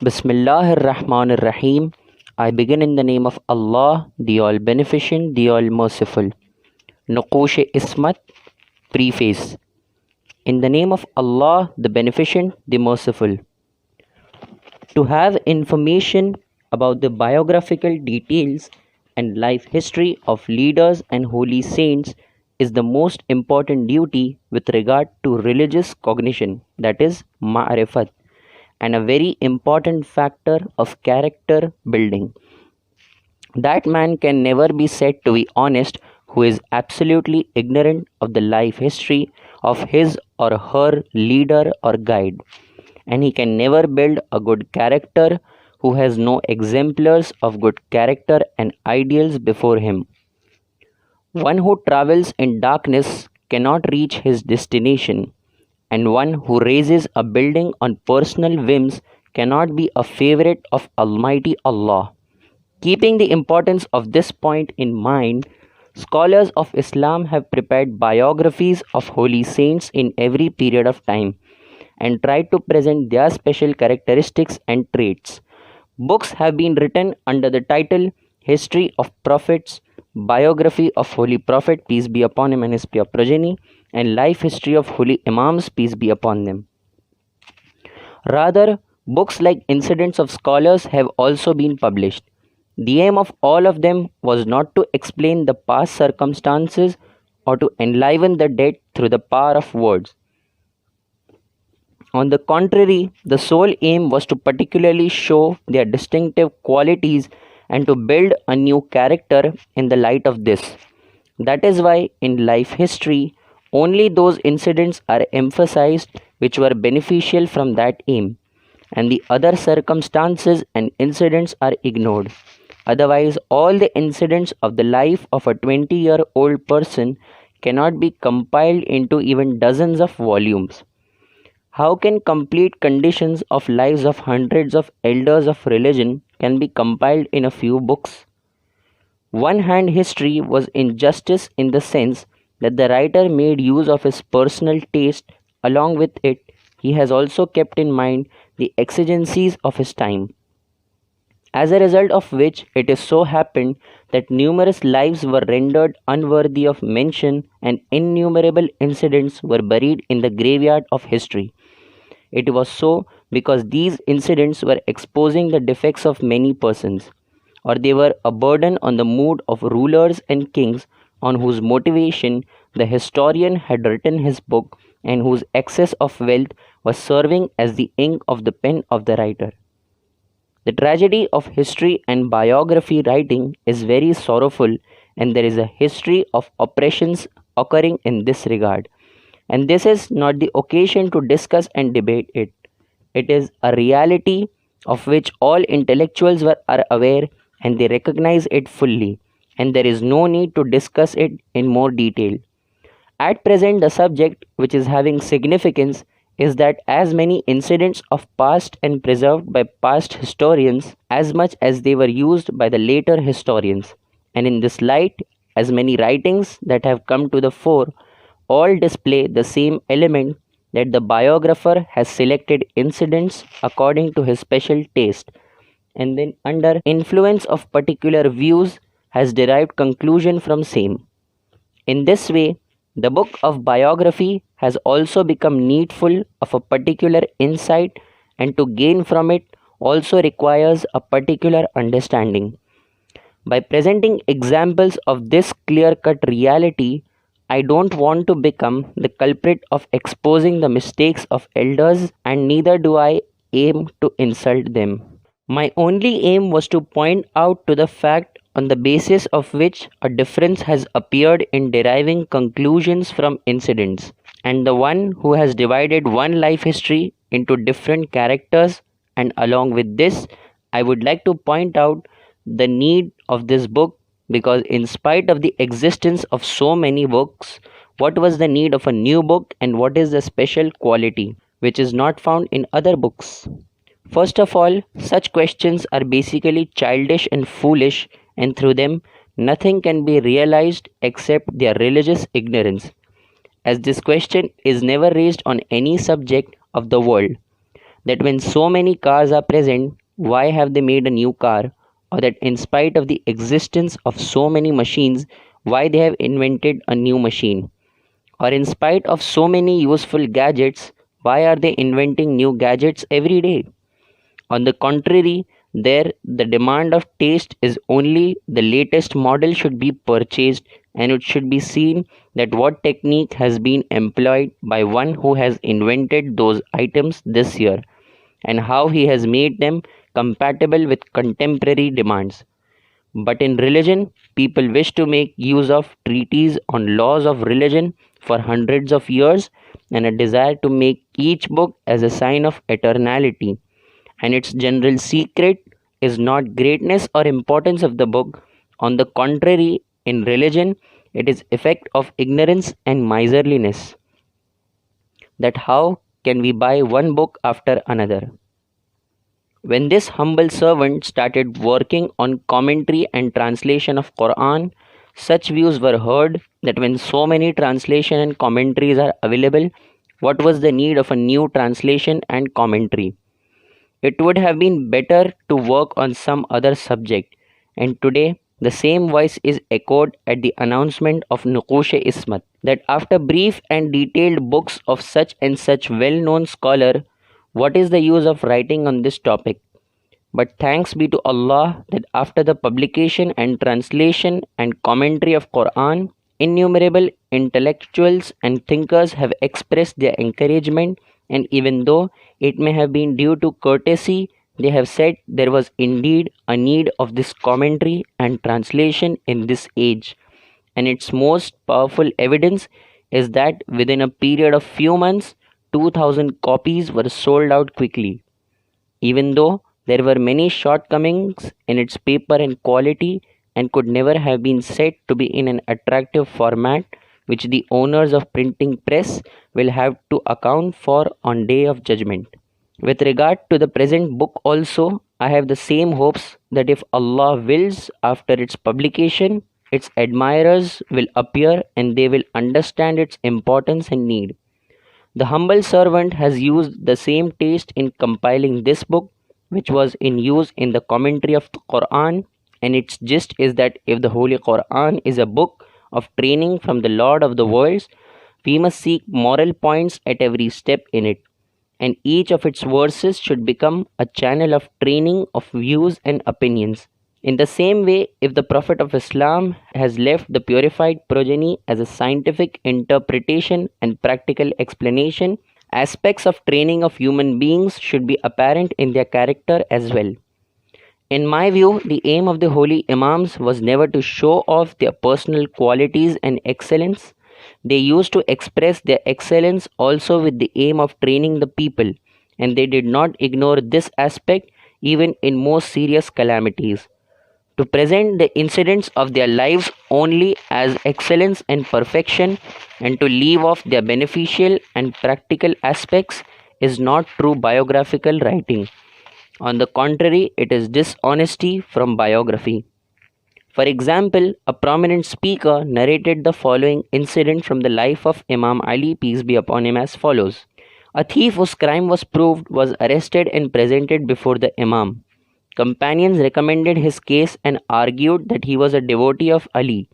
Bismillahir Rahmanir Rahim. I begin in the name of Allah, the All Beneficent, the All Merciful. Nuqoosh Ismat, Preface. In the name of Allah, the Beneficent, the Merciful. To have information about the biographical details and life history of leaders and holy saints is the most important duty with regard to religious cognition, that is, ma'rifat, and a very important factor of character building. That man can never be said to be honest who is absolutely ignorant of the life history of his or her leader or guide, and he can never build a good character who has no exemplars of good character and ideals before him. One who travels in darkness cannot reach his destination, and one who raises a building on personal whims cannot be a favorite of Almighty Allah. Keeping the importance of this point in mind, scholars of Islam have prepared biographies of holy saints in every period of time and tried to present their special characteristics and traits. Books have been written under the title History of Prophets, Biography of Holy Prophet, peace be upon him and his pure progeny, and Life History of Holy Imams, peace be upon them. Rather, books like Incidents of Scholars have also been published. The aim of all of them was not to explain the past circumstances or to enliven the dead through the power of words. On the contrary, the sole aim was to particularly show their distinctive qualities and to build a new character in the light of this. That is why in life history, only those incidents are emphasized which were beneficial from that aim, and the other circumstances and incidents are ignored. Otherwise, all the incidents of the life of a 20-year-old person cannot be compiled into even dozens of volumes. How can complete conditions of lives of hundreds of elders of religion can be compiled in a few books? One-hand history was injustice in the sense that the writer made use of his personal taste. Along with it, he has also kept in mind the exigencies of his time. As a result of which, it is so happened that numerous lives were rendered unworthy of mention and innumerable incidents were buried in the graveyard of history. It was so because these incidents were exposing the defects of many persons, or they were a burden on the mood of rulers and kings on whose motivation the historian had written his book and whose excess of wealth was serving as the ink of the pen of the writer. The tragedy of history and biography writing is very sorrowful, and there is a history of oppressions occurring in this regard. And this is not the occasion to discuss and debate it. It is a reality of which all intellectuals are aware and they recognize it fully, and there is no need to discuss it in more detail. At present, the subject which is having significance is that as many incidents of past and preserved by past historians as much as they were used by the later historians, and in this light, as many writings that have come to the fore all display the same element that the biographer has selected incidents according to his special taste, and then under influence of particular views has derived conclusion from same. In this way, the book of biography has also become needful of a particular insight, and to gain from it also requires a particular understanding. By presenting examples of this clear-cut reality, I don't want to become the culprit of exposing the mistakes of elders, and neither do I aim to insult them. My only aim was to point out to the fact on the basis of which a difference has appeared in deriving conclusions from incidents, and the one who has divided one life history into different characters, and along with this, I would like to point out the need of this book, because in spite of the existence of so many books, what was the need of a new book and what is the special quality which is not found in other books? First of all, such questions are basically childish and foolish, and through them nothing can be realized except their religious ignorance, as this question is never raised on any subject of the world. that when so many cars are present, why have they made a new car? Or that in spite of the existence of so many machines, why they have invented a new machine? Or in spite of so many useful gadgets, why are they inventing new gadgets every day? On the contrary, there the demand of taste is only the latest model should be purchased, and it should be seen that what technique has been employed by one who has invented those items this year, and how he has made them compatible with contemporary demands. But in religion, people wish to make use of treatises on laws of religion for hundreds of years, and a desire to make each book as a sign of eternality. And its general secret is not greatness or importance of the book. On the contrary, in religion, it is effect of ignorance and miserliness. That how can we buy one book after another? When this humble servant started working on commentary and translation of Quran, such views were heard that when so many translation and commentaries are available, what was the need of a new translation and commentary? It would have been better to work on some other subject. And today, the same voice is echoed at the announcement of Nuqoosh Ismat, that after brief and detailed books of such and such well-known scholar, what is the use of writing on this topic? But thanks be to Allah that after the publication and translation and commentary of Quran, innumerable intellectuals and thinkers have expressed their encouragement, and even though it may have been due to courtesy, they have said there was indeed a need of this commentary and translation in this age. And its most powerful evidence is that within a period of few months, 2000 copies were sold out quickly. Even though there were many shortcomings in its paper and quality, and could never have been said to be in an attractive format which the owners of printing press will have to account for on day of judgment. With regard to the present book also, I have the same hopes that if Allah wills, after its publication, its admirers will appear and they will understand its importance and need. The humble servant has used the same taste in compiling this book which was in use in the commentary of the Quran, and its gist is that if the Holy Quran is a book of training from the Lord of the worlds, we must seek moral points at every step in it, and each of its verses should become a channel of training of views and opinions. In the same way, if the Prophet of Islam has left the purified progeny as a scientific interpretation and practical explanation, aspects of training of human beings should be apparent in their character as well. In my view, the aim of the holy Imams was never to show off their personal qualities and excellence. They used to express their excellence also with the aim of training the people, and they did not ignore this aspect even in most serious calamities. To present the incidents of their lives only as excellence and perfection, and to leave off their beneficial and practical aspects is not true biographical writing. On the contrary, it is dishonesty from biography. For example, a prominent speaker narrated the following incident from the life of Imam Ali, peace be upon him, as follows. A thief whose crime was proved was arrested and presented before the Imam. Companions recommended his case and argued that he was a devotee of Ali,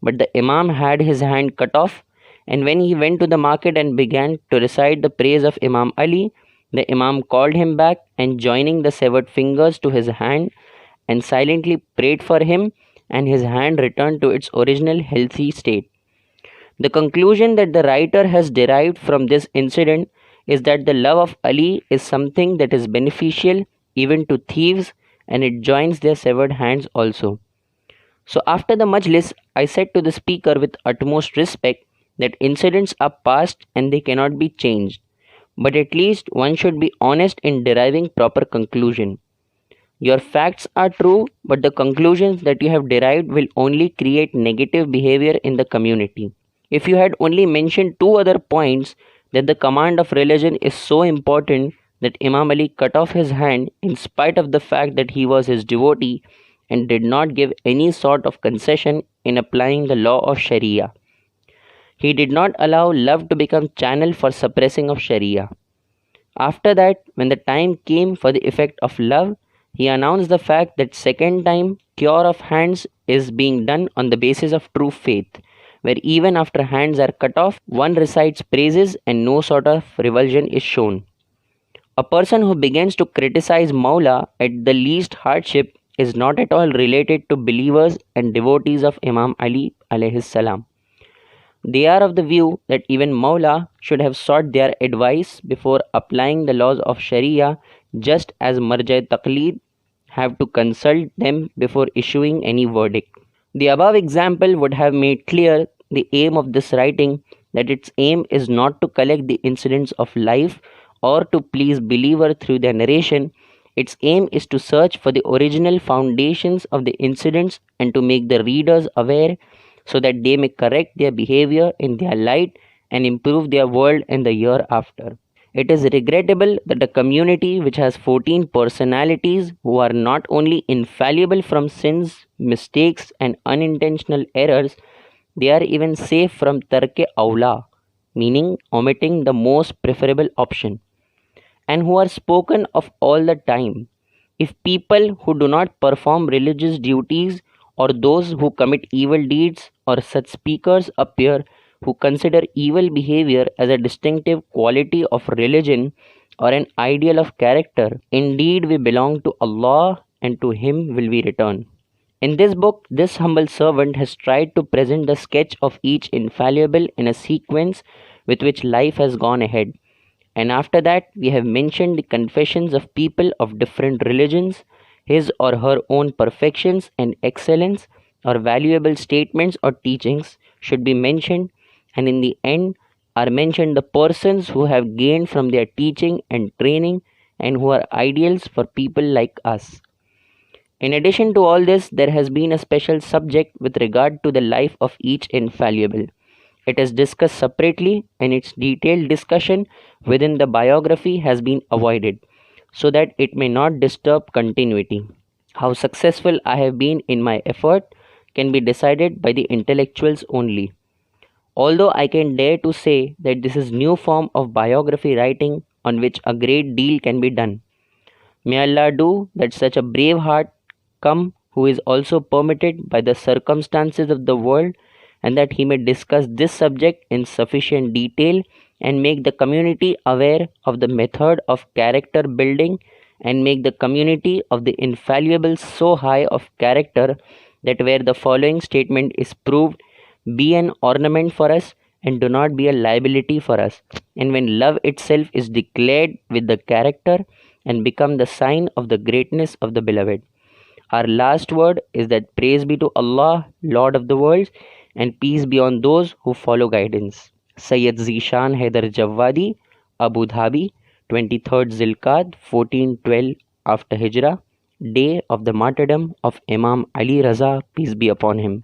but the Imam had his hand cut off, and when he went to the market and began to recite the praise of Imam Ali, the Imam called him back and joining the severed fingers to his hand and silently prayed for him, and his hand returned to its original healthy state. The conclusion that the writer has derived from this incident is that the love of Ali is something that is beneficial even to thieves, and it joins their severed hands also. So after the majlis, I said to the speaker with utmost respect that incidents are past and they cannot be changed, but at least one should be honest in deriving proper conclusion. Your facts are true, but the conclusions that you have derived will only create negative behavior in the community. If you had only mentioned two other points, that the command of religion is so important that Imam Ali cut off his hand in spite of the fact that he was his devotee and did not give any sort of concession in applying the law of Sharia. He did not allow love to become channel for suppressing of Sharia. After that, when the time came for the effect of love, he announced the fact that second time cure of hands is being done on the basis of true faith, where even after hands are cut off, one recites praises and no sort of revulsion is shown. A person who begins to criticize Maula at the least hardship is not at all related to believers and devotees of Imam Ali alayhi salam. They are of the view that even Maula should have sought their advice before applying the laws of Sharia, just as Marja Taqleed have to consult them before issuing any verdict. The above example would have made clear the aim of this writing, that its aim is not to collect the incidents of life or to please believer through their narration. Its aim is to search for the original foundations of the incidents and to make the readers aware so that they may correct their behavior in their light and improve their world in the year after. It is regrettable that a community which has 14 personalities who are not only infallible from sins, mistakes, and unintentional errors, they are even safe from tarke aula, meaning omitting the most preferable option, and who are spoken of all the time. If people who do not perform religious duties or those who commit evil deeds or such speakers appear who consider evil behavior as a distinctive quality of religion or an ideal of character, indeed we belong to Allah and to Him will we return. In this book, this humble servant has tried to present the sketch of each infallible in a sequence with which life has gone ahead, and after that, we have mentioned the confessions of people of different religions, his or her own perfections and excellence, or valuable statements or teachings should be mentioned, and in the end are mentioned the persons who have gained from their teaching and training and who are ideals for people like us. In addition to all this, there has been a special subject with regard to the life of each infallible. It is discussed separately, and its detailed discussion within the biography has been avoided so that it may not disturb continuity. How successful I have been in my effort can be decided by the intellectuals only. Although I can dare to say that this is new form of biography writing on which a great deal can be done. May Allah do that such a brave heart come who is also permitted by the circumstances of the world, and that he may discuss this subject in sufficient detail and make the community aware of the method of character building and make the community of the infallibles so high of character that where the following statement is proved, be an ornament for us and do not be a liability for us, and when love itself is declared with the character and become the sign of the greatness of the beloved. Our last word is that praise be to Allah, Lord of the worlds, and peace be on those who follow guidance. Sayyid Zeeshan Haider Jawadi, Abu Dhabi, 23rd Zilqad 1412 after Hijrah, day of the martyrdom of Imam Ali Raza, peace be upon him.